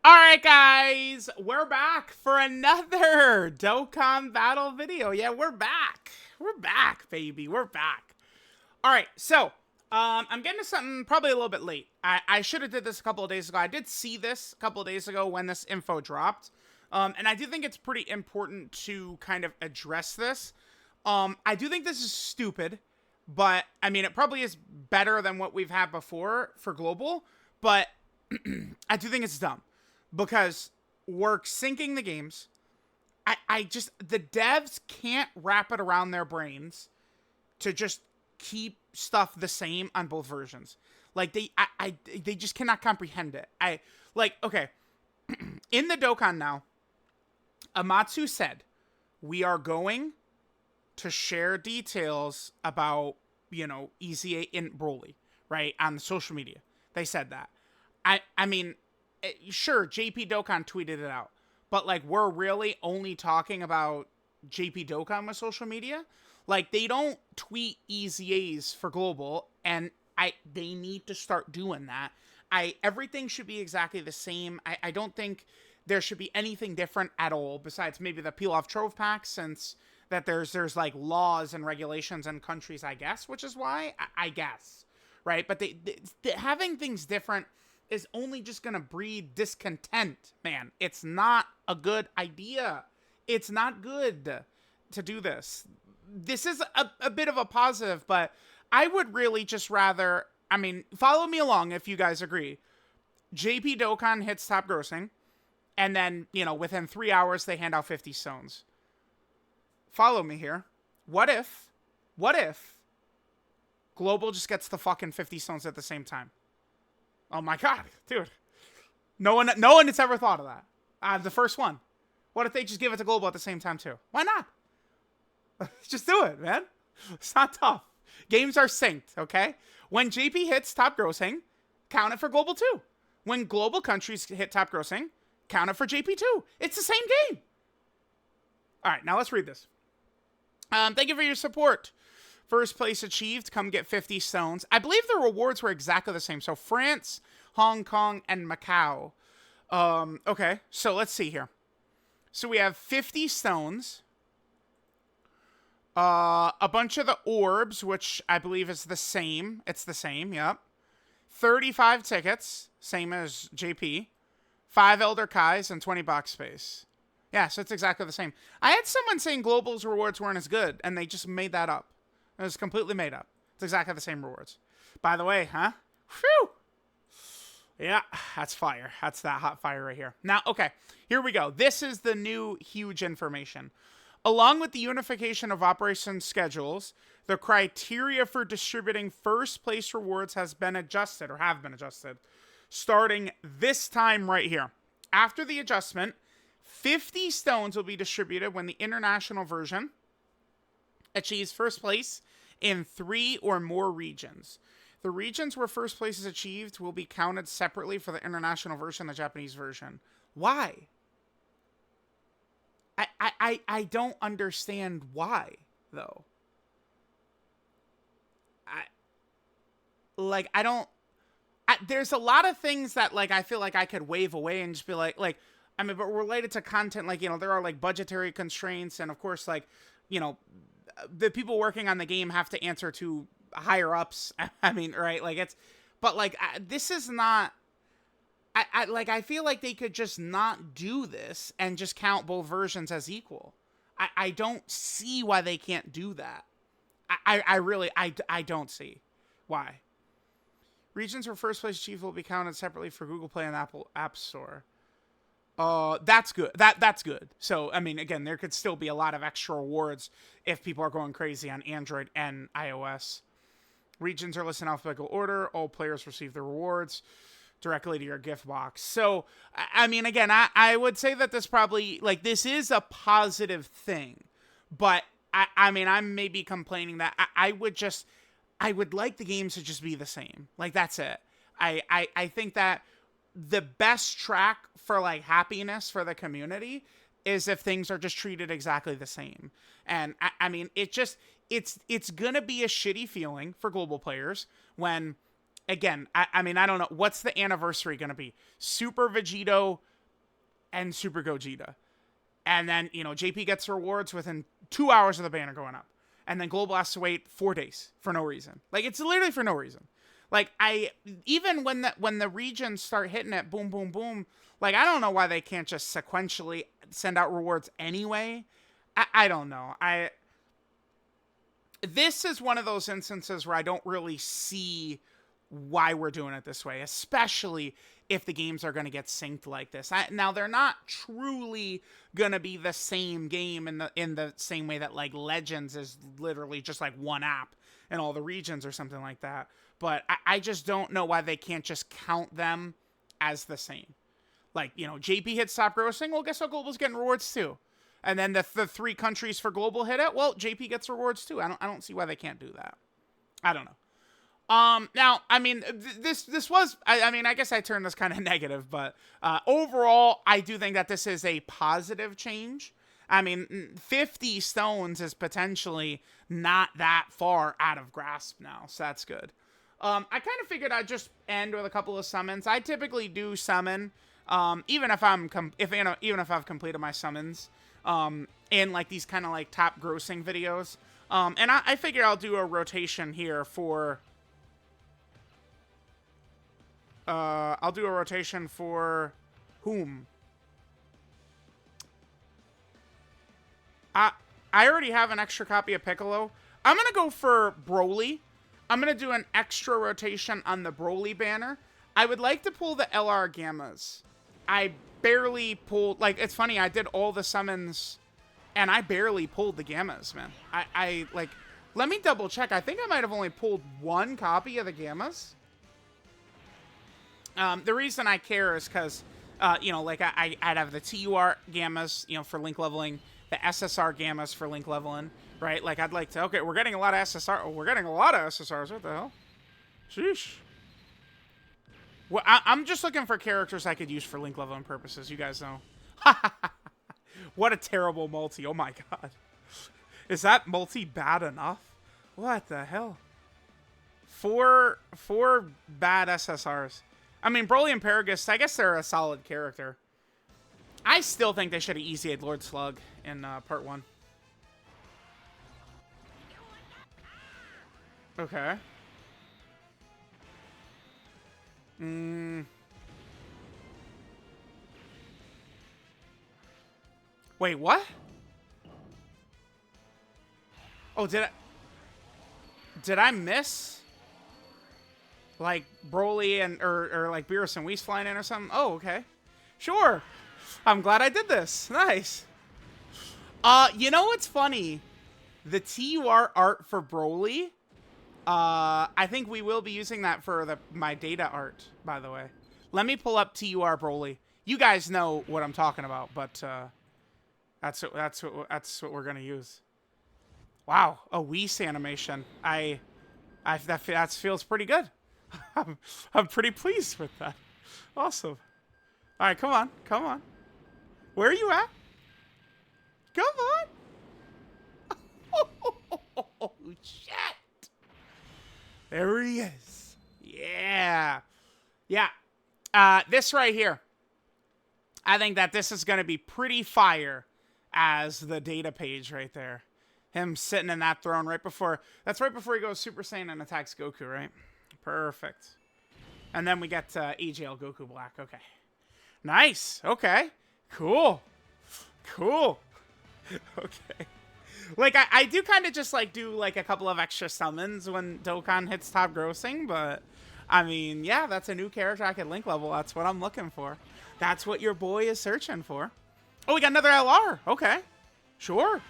All right, guys, we're back for another Dokkan battle video. Yeah, we're back. We're back, baby. We're back. All right, so I'm getting to something probably a little bit late. I should have did this a couple of days ago. I did see this a couple of days ago when this info dropped, and I do think it's pretty important to kind of address this. I do think this is stupid, but I mean it probably is better than what we've had before for global, but I do think it's dumb because we're syncing the games. I just, the devs can't wrap it around their brains to just keep stuff the same on both versions. Like they just cannot comprehend it. Okay, in the Dokkan now, Amatsu said, we are going to share details about, EZA in Broly, right? On social media. They said that. I mean, sure, JP Dokkan tweeted it out, but like we're really only talking about JP Dokkan with social media. Like they don't tweet EZAs for global, and they need to start doing that. Everything should be exactly the same. I don't think there should be anything different at all besides maybe the peel off trove packs, since that there's like laws and regulations in countries, I guess, which is why I guess, right? But they having things different is only just going to breed discontent, man. It's not a good idea. It's not good to do this. This is a bit of a positive, but I would really just rather, I mean, follow me along if you guys agree. JP Dokkan hits top grossing, and then, within 3 hours, they hand out 50 stones. Follow me here. What if Global just gets the fucking 50 stones at the same time? Oh my god, dude. No one has ever thought of that. The first one. What if they just give it to Global at the same time too? Why not? Just do it, man. It's not tough. Games are synced, okay? When JP hits top grossing, count it for Global too. When global countries hit top grossing, count it for JP too. It's the same game. All right, now let's read this. Thank you for your support. First place achieved, come get 50 stones. I believe the rewards were exactly the same. So France, Hong Kong, and Macau. Okay, so let's see here. So we have 50 stones. A bunch of the orbs, which I believe is the same. It's the same, yep. 35 tickets, same as JP. 5 Elder Kais and 20 box space. Yeah, so it's exactly the same. I had someone saying Global's rewards weren't as good, and they just made that up. It was completely made up. It's exactly the same rewards. By the way, huh? Whew! Yeah, that's fire. That's that hot fire right here. Now, okay, here we go. This is the new huge information. Along with the unification of operation schedules, the criteria for distributing first place rewards has been adjusted, or have been adjusted, starting this time right here. After the adjustment, 50 stones will be distributed when the international version achieves first place in 3 or more regions. The regions where first place is achieved will be counted separately for the international version and the Japanese version. Why? I don't understand why, though. There's a lot of things that, like, I feel like I could wave away and just be like, I mean, but related to content, like, there are, like, budgetary constraints, and, of course, like, the people working on the game have to answer to higher ups. I mean, right? Like, but like, this is not, I feel like they could just not do this and just count both versions as equal. I don't see why they can't do that. I really don't see why. Regions where first place achieved will be counted separately for Google Play and Apple App Store. That's good. That's good. So, I mean, again, there could still be a lot of extra rewards if people are going crazy on Android and iOS. Regions are listed in alphabetical order. All players receive the rewards directly to your gift box. So, I mean, again, I would say that this probably, like, this is a positive thing. But, I mean, I'm maybe complaining that I would like the games to just be the same. Like, that's it. I think that the best track for, like, happiness for the community is if things are just treated exactly the same. And I mean, it's gonna be a shitty feeling for global players when, again, I mean, I don't know, what's the anniversary gonna be? Super Vegito and Super Gogeta. And then, you know, JP gets rewards within 2 hours of the banner going up. And then Global has to wait 4 days for no reason. Like, it's literally for no reason. Like, even when the regions start hitting it, boom, boom, boom, like, I don't know why they can't just sequentially send out rewards anyway. I don't know. This is one of those instances where I don't really see why we're doing it this way, especially if the games are going to get synced like this. Now, they're not truly going to be the same game in the same way that, like, Legends is literally just, like, one app in all the regions or something like that. But I just don't know why they can't just count them as the same. Like, you know, JP hits top grossing, well, guess what? Global's getting rewards too. And then the 3 countries for Global hit it, well, JP gets rewards too. I don't see why they can't do that. I don't know. Now, I mean, this was, I mean, I guess I turned this kind of negative, but overall, I do think that this is a positive change. I mean, 50 stones is potentially not that far out of grasp now, so that's good. I kind of figured I'd just end with a couple of summons. I typically do summon, even if I've completed my summons, in like these kind of like top grossing videos. And I figured I'll do a rotation here for. I'll do a rotation for whom? I already have an extra copy of Piccolo. I'm gonna go for Broly. I'm going to do an extra rotation on the Broly banner. I would like to pull the LR Gammas. I barely pulled... Like, it's funny, I did all the summons, and I barely pulled the Gammas, man. Like... Let me double check. I think I might have only pulled 1 copy of the Gammas. The reason I care is because, you know, like, I'd have the TUR Gammas, you know, for link leveling, the SSR Gammas for link leveling. Right? Like, I'd like to... Okay, we're getting a lot of SSR... Oh, we're getting a lot of SSRs. What the hell? Sheesh. Well, I'm just looking for characters I could use for link leveling purposes. You guys know. What a terrible multi. Oh, my God. Is that multi bad enough? What the hell? Four bad SSRs. I mean, Broly and Paragus, I guess they're a solid character. I still think they should have easy-aid Lord Slug in part 1. Okay. Wait, what? Oh, did I miss? Like Broly and or like Beerus and Whis flying in or something? Oh, okay. Sure. I'm glad I did this. Nice. You know what's funny? The TUR art for Broly, I think we will be using that for my data art, by the way. Let me pull up TUR Broly. You guys know what I'm talking about, but that's what we're gonna use. Wow, a Whis animation. That feels pretty good. I'm pretty pleased with that. Awesome. All right, come on. Where are you at? Come on. Oh, shit. There he is. Yeah. This right here. I think that this is going to be pretty fire as the data page right there. Him sitting in that throne right before... That's right before he goes Super Saiyan and attacks Goku, right? Perfect. And then we get AGL Goku Black. Okay. Nice. Okay. Cool. Okay. Like, I do kind of just, like, do, like, a couple of extra summons when Dokkan hits top grossing, but, I mean, yeah, that's a new character I can link level. That's what I'm looking for. That's what your boy is searching for. Oh, we got another LR. Okay. Sure.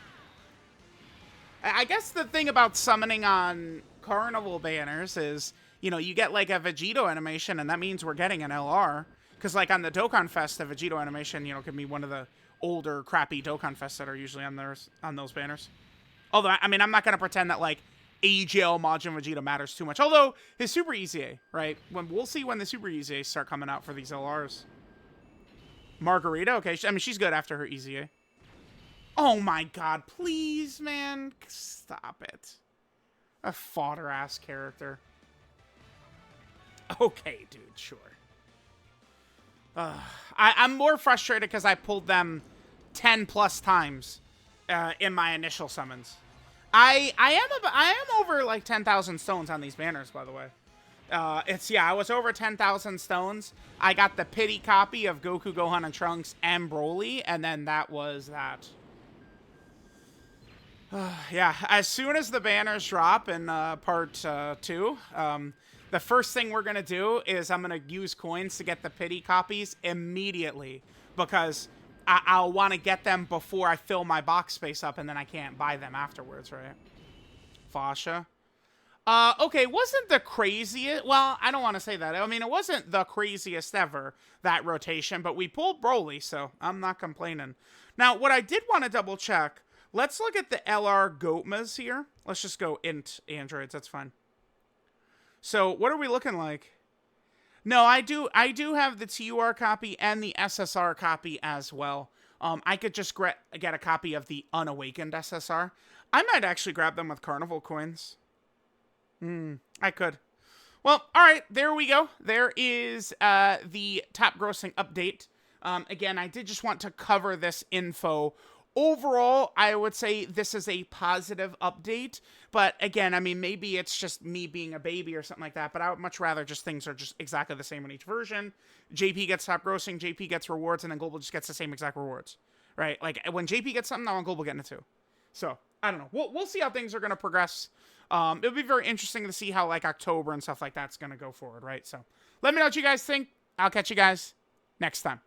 I guess the thing about summoning on Carnival banners is, you know, you get, like, a Vegito animation, and that means we're getting an LR. Because, like, on the Dokkan Fest, the Vegito animation, you know, can be one of the older, crappy Dokkan Fests that are usually on those banners. Although, I mean, I'm not going to pretend that, like, AGL Majin Vegeta matters too much. Although, his Super EZA, right? We'll see when the Super EZA start coming out for these LRs. Margarita? Okay, I mean, she's good after her EZA. Oh my god, please, man. Stop it. A fodder-ass character. Okay, dude, sure. I'm more frustrated because I pulled them 10 plus times in my initial summons. I am over like 10,000 stones on these banners, by the way. I was over 10,000 stones. I got the pity copy of Goku, Gohan, and Trunks and Broly, and then that was that. Yeah, as soon as the banners drop in part 2, the first thing we're going to do is I'm going to use coins to get the pity copies immediately, because I'll want to get them before I fill my box space up, and then I can't buy them afterwards, right? Fasha. Okay, wasn't the craziest... Well, I don't want to say that. I mean, it wasn't the craziest ever, that rotation, but we pulled Broly, so I'm not complaining. Now, what I did want to double check... Let's look at the LR Gotmas here. Let's just go int androids. That's fine. So what are we looking like? No, I do have the TUR copy and the SSR copy as well. I could just get a copy of the unawakened SSR. I might actually grab them with carnival coins. I could. Well, all right, there we go. There is the top grossing update. Again, I did just want to cover this info. Overall, I would say this is a positive update, but again, I mean, maybe it's just me being a baby or something like that, but I would much rather just things are just exactly the same in each version. JP gets top grossing, JP gets rewards, and then Global just gets the same exact rewards, right? Like, when JP gets something, I want Global getting it too. So, I don't know. We'll see how things are going to progress. It'll be very interesting to see how, like, October and stuff like that's going to go forward, right? So, let me know what you guys think. I'll catch you guys next time.